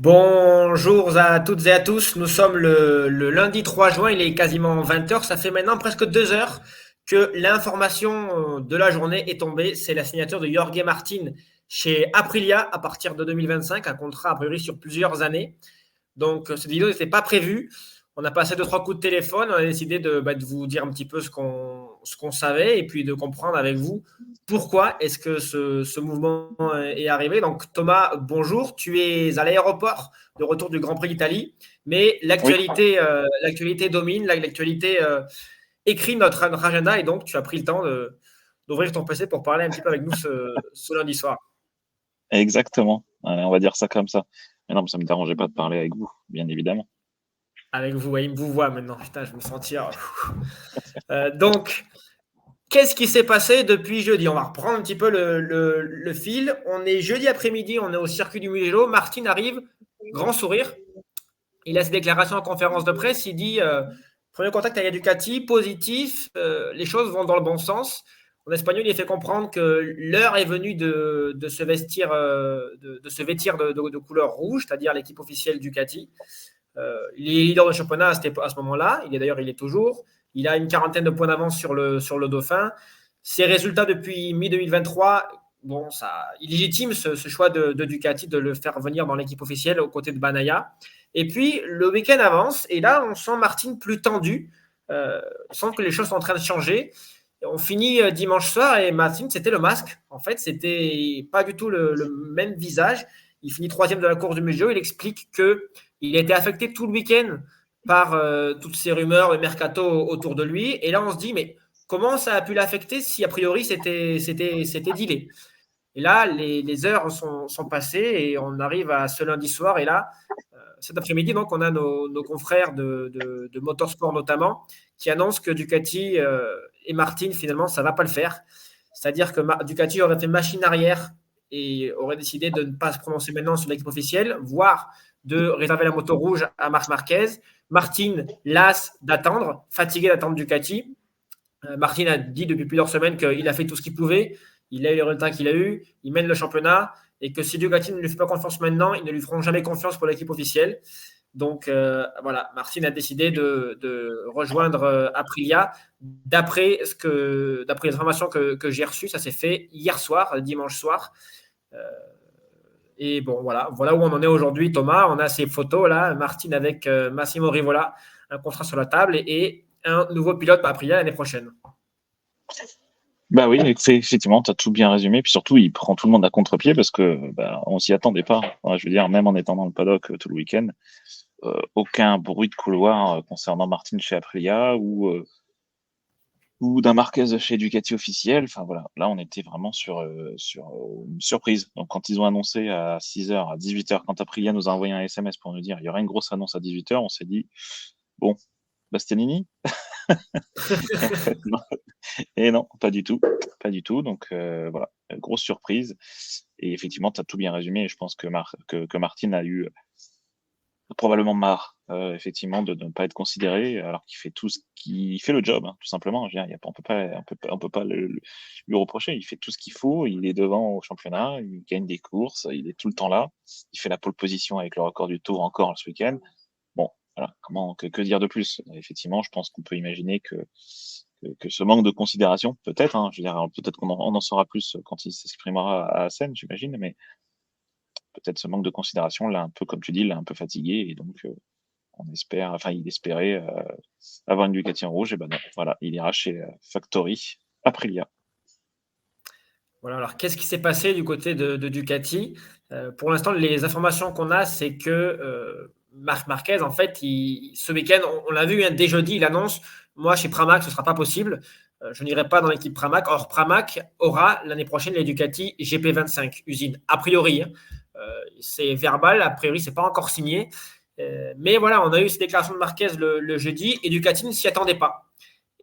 Bonjour à toutes et à tous, nous sommes le lundi 3 juin, il est quasiment 20 heures. Ça fait maintenant presque 2 heures que l'information de la journée est tombée, c'est la signature de Jorge Martin chez Aprilia à partir de 2025, un contrat a priori sur plusieurs années. Donc cette vidéo n'était pas prévue, on a passé deux trois coups de téléphone, on a décidé de vous dire un petit peu ce qu'on savait et puis de comprendre avec vous pourquoi est-ce que ce mouvement est arrivé. Donc Thomas, bonjour, tu es à l'aéroport de retour du Grand Prix d'Italie, mais Oui, l'actualité domine, l'actualité écrit notre agenda et donc tu as pris le temps d'ouvrir ton PC pour parler un petit peu avec nous ce lundi soir. exactement. Allez, on va dire ça comme ça. Mais non, mais ça me dérangeait pas de parler avec vous, bien évidemment. Avec vous, ouais, il me vous voit maintenant. Putain, je me sentir. Donc, qu'est-ce qui s'est passé depuis jeudi? On va reprendre un petit peu le fil. On est jeudi après-midi, on est au circuit du Mugello. Martin arrive, grand sourire. Il a ses déclarations en conférence de presse. Il dit premier contact avec Ducati, positif, les choses vont dans le bon sens. En espagnol, il fait comprendre que l'heure est venue de se vestir, de se vêtir de couleur rouge, c'est-à-dire l'équipe officielle Ducati. Il est leader de championnat à ce moment-là. Il est toujours. Il a une quarantaine de points d'avance sur le Dauphin. Ses résultats depuis mi-2023, bon, ça illégitime ce choix de Ducati de le faire venir dans l'équipe officielle aux côtés de Banaya. Et puis, le week-end avance et là, on sent Martin plus tendu. On sent que les choses sont en train de changer. On finit dimanche soir et Martin, c'était le masque. En fait, c'était pas du tout le même visage. Il finit troisième de la course du Mugello. Il explique que il a été affecté tout le week-end par toutes ces rumeurs, le mercato autour de lui. Et là, on se dit, mais comment ça a pu l'affecter si a priori c'était dealé? Et là, les heures sont passées et on arrive à ce lundi soir. Et là, cet après-midi, donc, on a nos confrères de Motorsport notamment qui annoncent que Ducati et Martin, finalement, ça ne va pas le faire. C'est-à-dire que Ducati aurait fait machine arrière et aurait décidé de ne pas se prononcer maintenant sur l'équipe officielle, voire de réserver la moto rouge à Marc Marquez. Martin, las d'attendre, fatigué d'attendre Ducati. Martin a dit depuis plusieurs semaines qu'il a fait tout ce qu'il pouvait. Il a eu les résultats qu'il a eu. Il mène le championnat. Et que si Ducati ne lui fait pas confiance maintenant, ils ne lui feront jamais confiance pour l'équipe officielle. Donc voilà, Martin a décidé de rejoindre Aprilia. D'après les informations que j'ai reçues, ça s'est fait hier soir, dimanche soir. Euh, et bon, voilà où on en est aujourd'hui, Thomas. On a ces photos là, Martin avec Massimo Rivola, un contrat sur la table et un nouveau pilote pour Aprilia l'année prochaine. Bah oui, effectivement, tu as tout bien résumé. Puis surtout, il prend tout le monde à contre-pied parce que on s'y attendait pas. Ouais, je veux dire, même en étant dans le paddock tout le week-end, aucun bruit de couloir concernant Martin chez Aprilia ou d'un Marquez chez Ducati officiel. Enfin voilà, là on était vraiment sur une surprise. Donc quand ils ont annoncé à 6h, à 18h, quand Aprilia nous a envoyé un SMS pour nous dire il y aura une grosse annonce à 18h, on s'est dit bon, Bastianini. Et en fait, non. Et non, pas du tout. Pas du tout. Donc voilà, grosse surprise. Et effectivement, tu as tout bien résumé. Et je pense que Martin a eu probablement marre, effectivement, de ne pas être considéré, alors qu'il fait tout ce qu'il fait le job, hein, tout simplement. Je veux dire, on peut pas lui reprocher. Il fait tout ce qu'il faut. Il est devant au championnat. Il gagne des courses. Il est tout le temps là. Il fait la pole position avec le record du Tour encore ce week-end. Bon, voilà. Que dire de plus? Effectivement, je pense qu'on peut imaginer que ce manque de considération, peut-être, hein, je veux dire, peut-être on en saura plus quand il s'exprimera à scène, j'imagine, mais peut-être ce manque de considération, là, un peu, comme tu dis, l'a un peu fatigué, et donc il espérait avoir une Ducati en rouge, et ben non, voilà, il ira chez Factory Aprilia. Voilà, alors qu'est-ce qui s'est passé du côté de Ducati? Pour l'instant, les informations qu'on a, c'est que Marc Marquez, en fait, ce week-end, on l'a vu, hein, dès jeudi, il annonce, moi, chez Pramac, ce ne sera pas possible. Je n'irai pas dans l'équipe Pramac. Or, Pramac aura l'année prochaine les Ducati GP25 usine, a priori. Hein. C'est verbal, a priori, ce n'est pas encore signé. Mais voilà, on a eu ces déclarations de Marquez le jeudi et Ducati ne s'y attendait pas.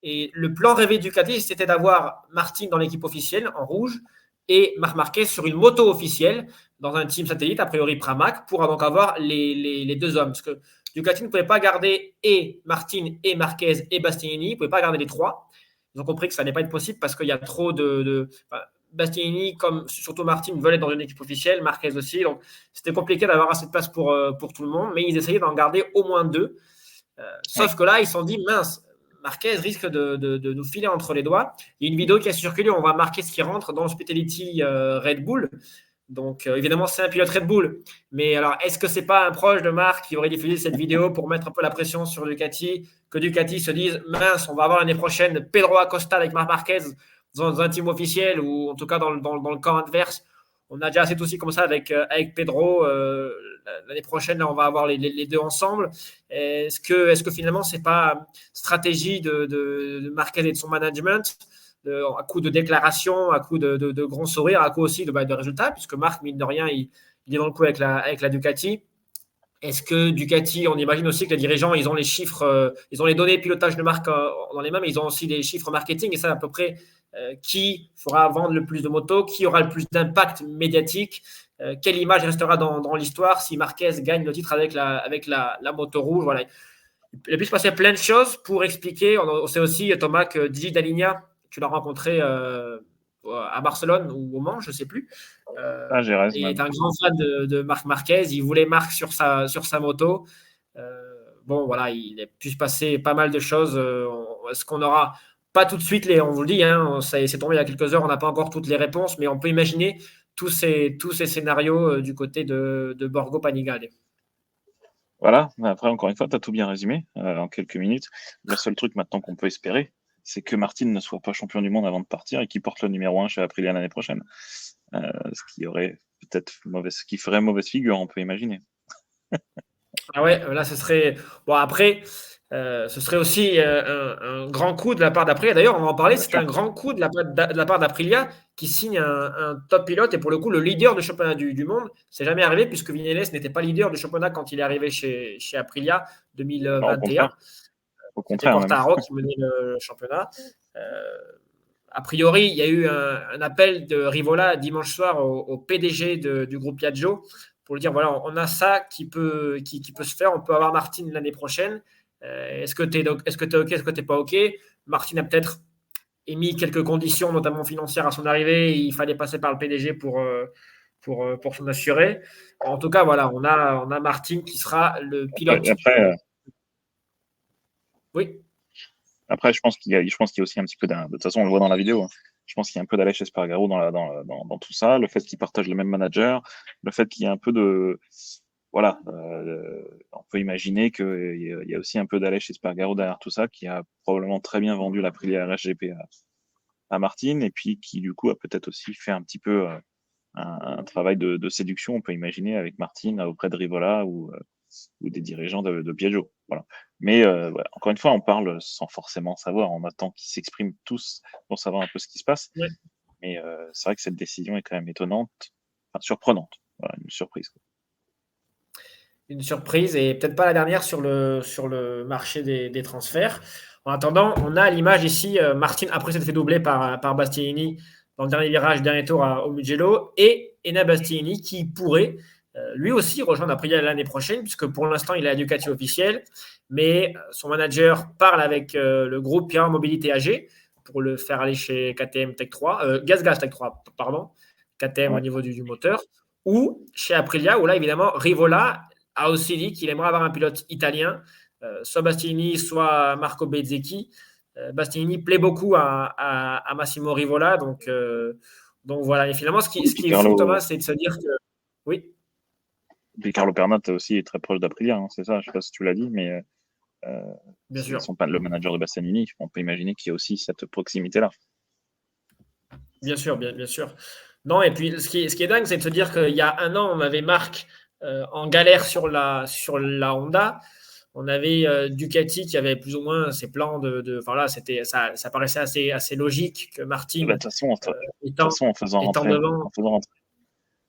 Et le plan rêvé de Ducati, c'était d'avoir Martin dans l'équipe officielle en rouge et Marc Marquez sur une moto officielle dans un team satellite, a priori Pramac, pour donc avoir les deux hommes. Parce que Ducati ne pouvait pas garder et Martin et Marquez et Bastianini, il ne pouvait pas garder les trois. Ils ont compris que ça n'allait pas être possible parce qu'il y a trop enfin, Bastianini, comme surtout Martin, veulent être dans une équipe officielle, Marquez aussi. Donc, c'était compliqué d'avoir assez de place pour tout le monde, mais ils essayaient d'en garder au moins deux. Oui. Sauf que là, ils se sont dit, mince, Marquez risque de nous filer entre les doigts. Il y a une vidéo qui a circulé, on voit Marquez qui rentre dans l'hospitality Red Bull. Donc, évidemment, c'est un pilote Red Bull. Mais alors, est-ce que c'est pas un proche de Marc qui aurait diffusé cette vidéo pour mettre un peu la pression sur Ducati, que Ducati se dise, mince, on va avoir l'année prochaine Pedro Acosta avec Marc Marquez dans un team officiel ou en tout cas dans le camp adverse. On a déjà assez de soucis comme ça avec Pedro. L'année prochaine, là, on va avoir les deux ensemble. Est-ce que finalement, c'est pas stratégie de Marquez et de son management à coup de déclarations, à coup de grands sourires, à coup aussi de résultats, puisque Marc, mine de rien, il est dans le coup avec la Ducati. Est-ce que Ducati, on imagine aussi que les dirigeants, ils ont les chiffres, ils ont les données pilotage de marque dans les mains, mais ils ont aussi les chiffres marketing, et ça à peu près qui fera vendre le plus de motos, qui aura le plus d'impact médiatique, quelle image restera dans l'histoire si Marquez gagne le titre avec la moto rouge. Voilà. Il a pu se passer plein de choses pour expliquer. On sait aussi, Thomas, que Gigi Dall'Igna, tu l'as rencontré à Barcelone ou au Mans, je ne sais plus. Ah, Gérès Et est même. un grand fan de Marc Marquez. Il voulait Marc sur sa moto. Bon, voilà, il a pu se passer pas mal de choses. Est-ce qu'on aura pas tout de suite on vous le dit, hein, c'est tombé il y a quelques heures, on n'a pas encore toutes les réponses, mais on peut imaginer tous ces scénarios du côté de Borgo Panigale. Voilà, mais après, encore une fois, tu as tout bien résumé en quelques minutes. Le seul truc maintenant qu'on peut espérer, c'est que Martin ne soit pas champion du monde avant de partir et qu'il porte le numéro 1 chez Aprilia l'année prochaine. Ce qui aurait peut-être qui ferait mauvaise figure, on peut imaginer. Ah ouais, là, ce serait. Bon, après, ce serait aussi un grand coup de la part d'Aprilia. D'ailleurs, on va en parler. Bien C'est sûr. un grand coup de la part d'Aprilia qui signe un top pilote et pour le coup, le leader du championnat du monde. C'est jamais arrivé puisque Vinales n'était pas leader du championnat quand il est arrivé chez Aprilia Alors, 2021. au C'était contraire même. Quartararo qui menait le championnat. Euh, a priori, il y a eu un appel de Rivola dimanche soir au PDG du groupe Piaggio pour lui dire voilà, on a ça qui peut se faire. On peut avoir Martin l'année prochaine. Est-ce que tu es OK? Est-ce que tu n'es pas OK? Martin a peut-être émis quelques conditions, notamment financières, à son arrivée. Il fallait passer par le PDG pour s'en assurer. En tout cas, voilà, on a Martin qui sera le pilote. Après, Oui, après, je pense qu'il y a aussi un petit peu de toute façon, on le voit dans la vidéo. Hein. Je pense qu'il y a un peu d'Aleix Espargaro dans tout ça. Le fait qu'ils partagent le même manager, le fait qu'il y a un peu de, voilà, on peut imaginer qu'il y a aussi un peu d'Aleix Espargaro derrière tout ça, qui a probablement très bien vendu la Aprilia RSGP à Martin, et puis qui du coup a peut-être aussi fait un petit peu un travail de séduction, on peut imaginer, avec Martin auprès de Rivola ou des dirigeants de Piaggio. Voilà. Mais voilà, encore une fois, on parle sans forcément savoir. On attend qu'ils s'expriment tous pour savoir un peu ce qui se passe. oui. Mais c'est vrai que cette décision est quand même étonnante, enfin surprenante. Voilà, une surprise. Une surprise et peut-être pas la dernière sur le marché des transferts. En attendant, on a l'image ici, Martin, après s'être fait doubler par Bastianini dans le dernier virage, dernier tour au Mugello, et Enea Bastianini qui pourrait lui aussi rejoindre Aprilia l'année prochaine, puisque pour l'instant, il est à Ducati officiel, mais son manager parle avec le groupe Pirelli Mobilité AG pour le faire aller chez KTM Tech 3, GasGas Tech 3, pardon, KTM au Ouais. niveau du moteur, ou chez Aprilia, où là, évidemment, Rivola a aussi dit qu'il aimerait avoir un pilote italien, soit Bastianini, soit Marco Bezzecchi. Bastianini plaît beaucoup à Massimo Rivola, donc voilà. Et finalement, ce Et qui est fou, Thomas, c'est de se dire que oui, Puis Carlo Pernat aussi est très proche d'Aprilia, hein, c'est ça. Je sais pas si tu l'as dit, mais bien sûr, le manager de Bastianini. On peut imaginer qu'il y a aussi cette proximité-là. bien sûr, bien sûr. Non, et puis ce qui est dingue, c'est de se dire qu'il y a un an, on avait Marc en galère sur la Honda. On avait Ducati qui avait plus ou moins ses plans enfin là, ça paraissait assez logique que Et bah, Martin, de toute façon, étant, en faisant étant rentrer, devant,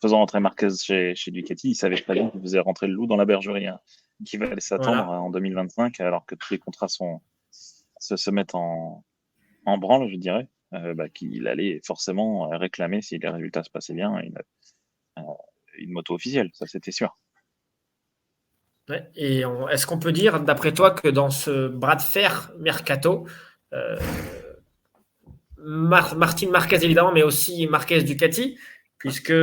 faisant rentrer Marquez chez Ducati, il savait très bien qu'il faisait rentrer le loup dans la bergerie, hein, qu'il va s'attendre voilà. en 2025, alors que tous les contrats se mettent en branle, je dirais, qu'il allait forcément réclamer, si les résultats se passaient bien, une moto officielle, ça c'était sûr. Ouais. Et est-ce qu'on peut dire, d'après toi, que dans ce bras de fer mercato, euh, Martin Marquez évidemment, mais aussi Marquez Ducati, puisque,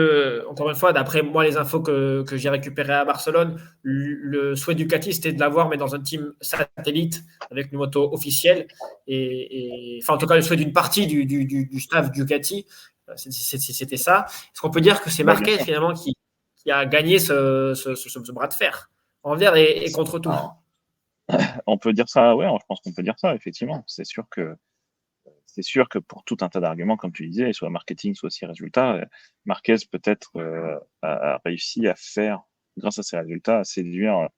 encore une fois, d'après moi, les infos que j'ai récupérées à Barcelone, le souhait Ducati, c'était de l'avoir, mais dans un team satellite, avec une moto officielle, enfin, en tout cas, le souhait d'une partie du staff Ducati, c'était ça. Est-ce qu'on peut dire que c'est Bah, bien Marquez, sûr. finalement, qui a gagné ce bras de fer, envers et contre tout? Alors, on peut dire ça, ouais, je pense qu'on peut dire ça, effectivement. C'est sûr que pour tout un tas d'arguments, comme tu disais, soit marketing, soit aussi résultats, Marquez peut-être a réussi à faire, grâce à ses résultats, à séduire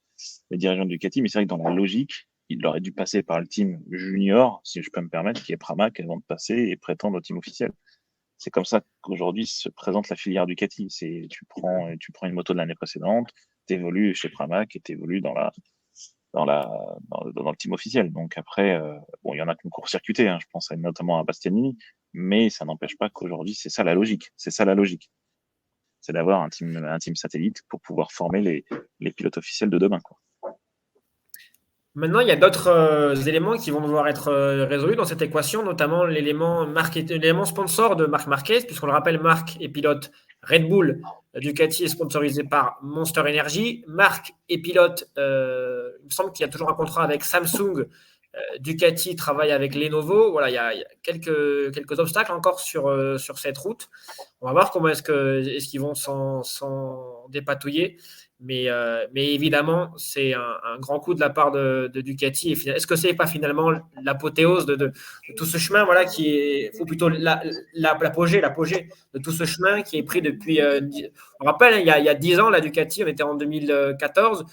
les dirigeants de Ducati. Mais c'est vrai que dans la logique, il aurait dû passer par le team junior, si je peux me permettre, qui est Pramac, avant de passer et prétendre au team officiel. C'est comme ça qu'aujourd'hui se présente la filière Ducati. Tu prends une moto de l'année précédente, tu évolues chez Pramac et tu évolues dans le team officiel. Donc après, bon, il y en a qui ont court-circuité, hein, je pense notamment à Bastianini, mais ça n'empêche pas qu'aujourd'hui, c'est ça la logique. C'est ça la logique. C'est d'avoir un team satellite pour pouvoir former les pilotes officiels de demain, quoi. Maintenant, il y a d'autres éléments qui vont devoir être résolus dans cette équation, notamment l'élément sponsor de Marc Marquez, puisqu'on le rappelle, Marc est pilote Red Bull, Ducati est sponsorisé par Monster Energy. Marc est pilote, il me semble qu'il y a toujours un contrat avec Samsung. Ducati travaille avec Lenovo. Voilà, il y a quelques obstacles encore sur cette route. On va voir comment est-ce qu'ils vont s'en dépatouiller. Mais évidemment, c'est un grand coup de la part de Ducati. Est-ce que ce n'est pas finalement l'apothéose de tout ce chemin, voilà, ou plutôt l'apogée de tout ce chemin qui est pris depuis. On rappelle, hein, il y a 10 ans, la Ducati, on était en 2014,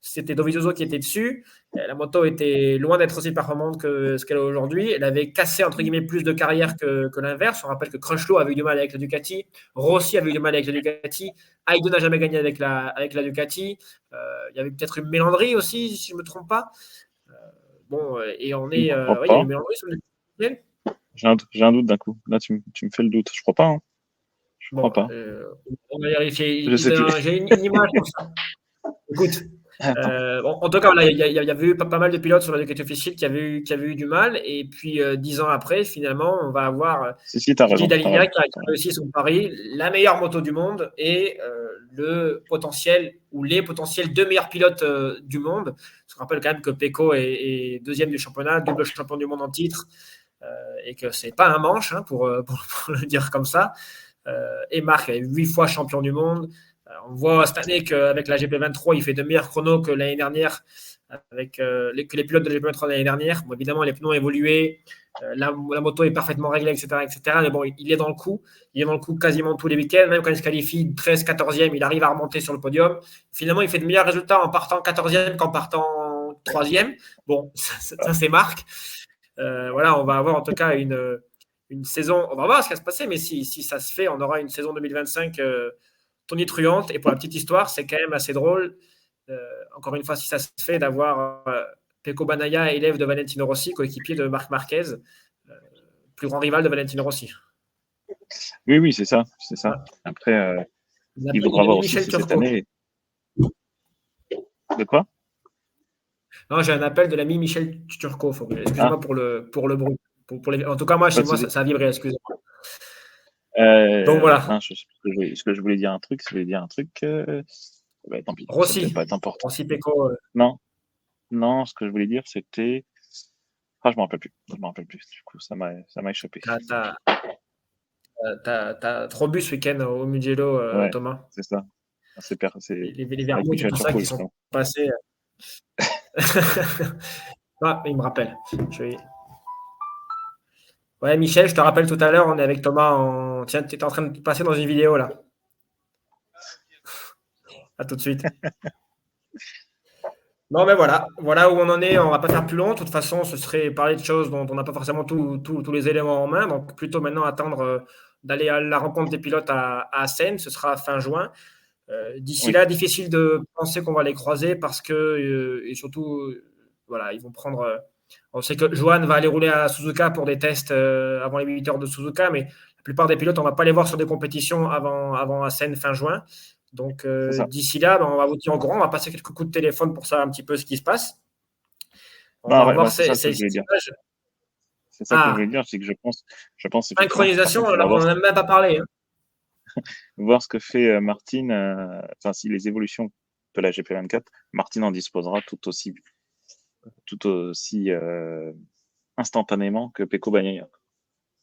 c'était Dovizioso qui était dessus. La moto était loin d'être aussi performante que ce qu'elle est aujourd'hui. Elle avait cassé, entre guillemets, plus de carrière que l'inverse. On rappelle que Crutchlow avait eu du mal avec la Ducati. Rossi avait eu du mal avec la Ducati. Hayden n'a jamais gagné avec la Ducati. Il y avait peut-être une mélandrie aussi, si je ne me trompe pas. Et on est. Je ne crois Il y a pas. une mélandrie sur le Ducati. J'ai un doute d'un coup. Là, tu me fais le doute. Je crois pas, hein. Je crois Bon, pas. on va vérifier. Je sais plus. J'ai une image pour ça. Écoute, en tout cas, voilà, il y avait eu pas mal de pilotes sur la Ducati officielle qui avaient eu du mal. Et puis, 10 ans après, finalement, on va avoir Si, t'as Gilles raison, t'as Dalignac raison. qui a réussi son pari, la meilleure moto du monde et le potentiel ou les potentiels deux meilleurs pilotes du monde. Je rappelle quand même que Pecco est deuxième du championnat, double champion du monde en titre, et que c'est pas un manche, hein, pour le dire comme ça. Et Marc est 8 fois champion du monde. On voit cette année qu'avec la GP23, il fait de meilleurs chronos que l'année dernière, que les pilotes de la GP23 l'année dernière. Bon, évidemment, les pneus ont évolué, la moto est parfaitement réglée, etc., etc. Mais bon, il est dans le coup. Il est dans le coup quasiment tous les week-ends. Même quand il se qualifie 13, 14e, il arrive à remonter sur le podium. Finalement, il fait de meilleurs résultats en partant 14e qu'en partant 3e. Bon, ça c'est Marc. Voilà, on va avoir en tout cas une saison. On va voir ce qui va se passer, mais si ça se fait, on aura une saison 2025 tonitruante. Et pour la petite histoire, c'est quand même assez drôle, encore une fois, si ça se fait, d'avoir Pecco Bagnaia, élève de Valentino Rossi, coéquipier de Marc Marquez, plus grand rival de Valentino Rossi. Oui, oui, c'est ça. C'est ça. Voilà. Après, il L'appel de faudra voir l'ami aussi Michel si cette Turco. année. De quoi? Non, j'ai un appel de l'ami Michel Turco. Ah, Excusez-moi pour le bruit. En tout cas, moi, pas chez de moi, souci. ça a vibré, excusez-moi. Donc voilà, Non, ce que je voulais dire un truc, bah, tant pis, ça va peut-être Rossi. pas être important. Rossi Pecco. Non, non, ce que je voulais dire, c'était. Ah, je me rappelle plus. Je me rappelle plus. Du coup, ça m'a échappé. T'as trop bu ce week-end au Mugello, Ouais, Thomas. c'est ça. C'est Les avec vermouths et Michel tout ça Turcot, qui sont justement. passés. Ah, il me rappelle. Ouais, Michel, je te rappelle tout à l'heure, on est avec Thomas. Tiens, tu étais en train de passer dans une vidéo là. À tout de suite. Non, mais voilà où on en est. On va pas faire plus long. De toute façon, ce serait parler de choses dont on n'a pas forcément tous les éléments en main. Donc, plutôt maintenant attendre d'aller à la rencontre des pilotes à Assen. Ce sera fin juin. D'ici Oui, là, difficile de penser qu'on va les croiser parce que, et surtout, voilà, ils vont prendre. On sait que Johan va aller rouler à Suzuka pour des tests avant les 8 heures de Suzuka, mais la plupart des pilotes, on ne va pas les voir sur des compétitions avant Assen fin juin. Donc, c'est ça. d'ici là, on va vous tenir au courant. On va passer quelques coups de téléphone pour savoir un petit peu ce qui se passe. On Non, va ouais, revoir voilà, c'est ces ça ce que je voulais dire. images. C'est ça que je voulais dire, c'est que je pense effectivement que par Synchronisation, contre, on va alors on voir, n'en a même pas parlé. Hein. voir ce que fait Martin, enfin si les évolutions de la GP24, Martin en disposera tout aussi instantanément que Pecco Bagnaia.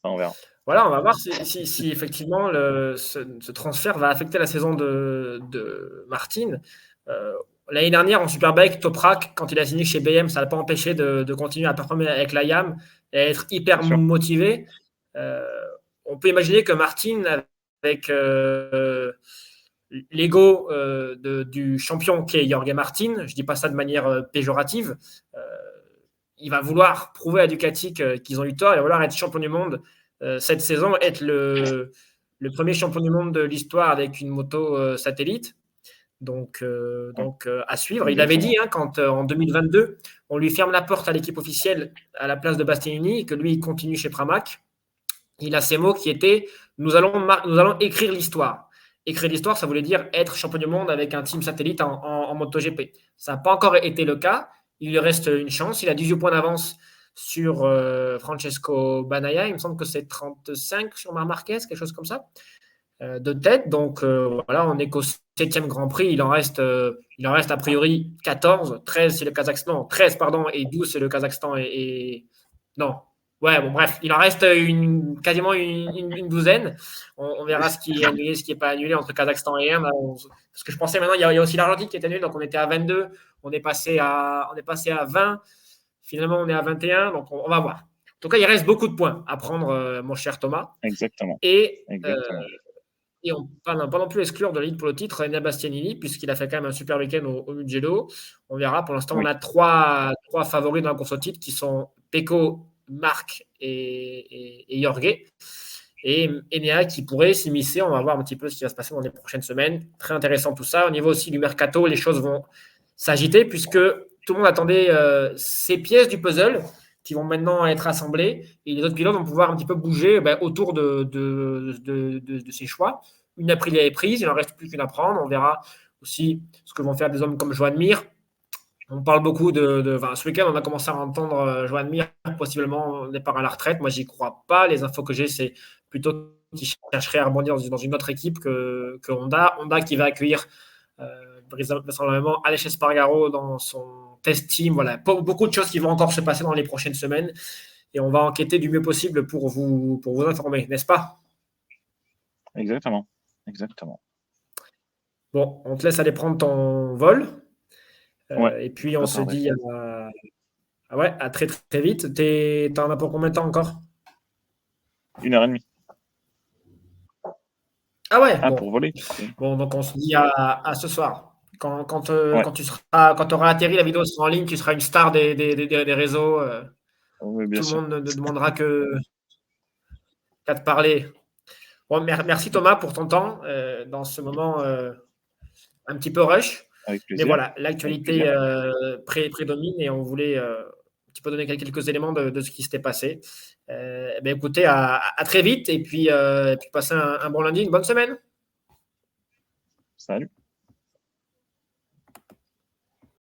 Enfin, on verra. Voilà, on va voir si effectivement ce transfert va affecter la saison de Martin. Euh, L'année dernière, en Superbike, Toprak, quand il a signé chez BM, ça ne l'a pas empêché de continuer à performer avec la YAM et à être hyper Bien sûr. motivé. Euh, on peut imaginer que Martin, avec l'ego du champion qui est Jorge Martin, je ne dis pas ça de manière péjorative, euh, il va vouloir prouver à Ducati qu'ils ont eu tort, il va vouloir être champion du monde cette saison, être le premier champion du monde de l'histoire avec une moto satellite. Donc, Ouais, à suivre. Il avait exactement. dit, hein, quand en 2022, on lui ferme la porte à l'équipe officielle à la place de Bastianini et que lui, il continue chez Pramac, il a ces mots qui étaient nous allons écrire l'histoire. Écrire l'histoire, ça voulait dire être champion du monde avec un team satellite en MotoGP. Ça n'a pas encore été le cas. Il lui reste une chance. Il a 18 points d'avance sur Francesco Bagnaia. Il me semble que c'est 35 sur Marc Marquez, quelque chose comme ça, de tête. Donc voilà, on est qu'au 7e Grand Prix. Il en reste a priori 14. 13 c'est le Kazakhstan. Non, 13, pardon, et 12 c'est le Kazakhstan non. Ouais, bon, bref, il en reste quasiment une douzaine. On verra ce qui est annulé, ce qui n'est pas annulé entre Kazakhstan et Inde. Parce que je pensais maintenant, il y a aussi l'Argentine qui est annulée, donc on était à 22, on est passé à 20. Finalement, on est à 21, donc on va voir. En tout cas, il reste beaucoup de points à prendre, mon cher Thomas. Exactement. Et, Exactement. et on ne peut pas non plus exclure de la lutte pour le titre Enea Bastianini, puisqu'il a fait quand même un super week-end au Mugello. On verra. Pour l'instant, on Oui, a trois favoris dans la course au titre qui sont Pecco, Marc et Jorge. Et Enea qui pourrait s'immiscer. On va voir un petit peu ce qui va se passer dans les prochaines semaines. Très intéressant tout ça. Au niveau aussi du mercato, les choses vont s'agiter puisque tout le monde attendait ces pièces du puzzle qui vont maintenant être assemblées et les autres pilotes vont pouvoir un petit peu bouger autour de ces choix. Une Aprilia est prise, il n'en reste plus qu'une à prendre. On verra aussi ce que vont faire des hommes comme Joan Mir. On parle beaucoup ce week-end, on a commencé à entendre Joan Mir possiblement départ à la retraite. Moi, j'y crois pas. Les infos que j'ai, c'est plutôt qu'il chercherait à rebondir dans une autre équipe que Honda. Honda qui va accueillir vraisemblablement Aleix Espargaro dans son test team. Voilà, beaucoup de choses qui vont encore se passer dans les prochaines semaines et on va enquêter du mieux possible pour vous informer, n'est-ce pas? exactement. Exactement. Bon, on te laisse aller prendre ton vol Ouais, et puis on pas se tarder. dit à très très vite. T'en as pour combien de temps encore? 1h30. Ah ouais, Ah, bon. pour voler? Bon, donc on se dit à ce soir. Ouais, Quand tu auras atterri, la vidéo sera en ligne, tu seras une star des réseaux. oui, bien Tout le sûr. monde ne demandera qu'à te parler. Bon, merci Thomas pour ton temps dans ce moment un petit peu rush. Avec Mais plaisir. voilà, Avec l'actualité plaisir. prédomine et on voulait un petit peu donner quelques éléments de ce qui s'était passé. Écoutez, à très vite et puis passez un bon lundi, une bonne semaine. Salut.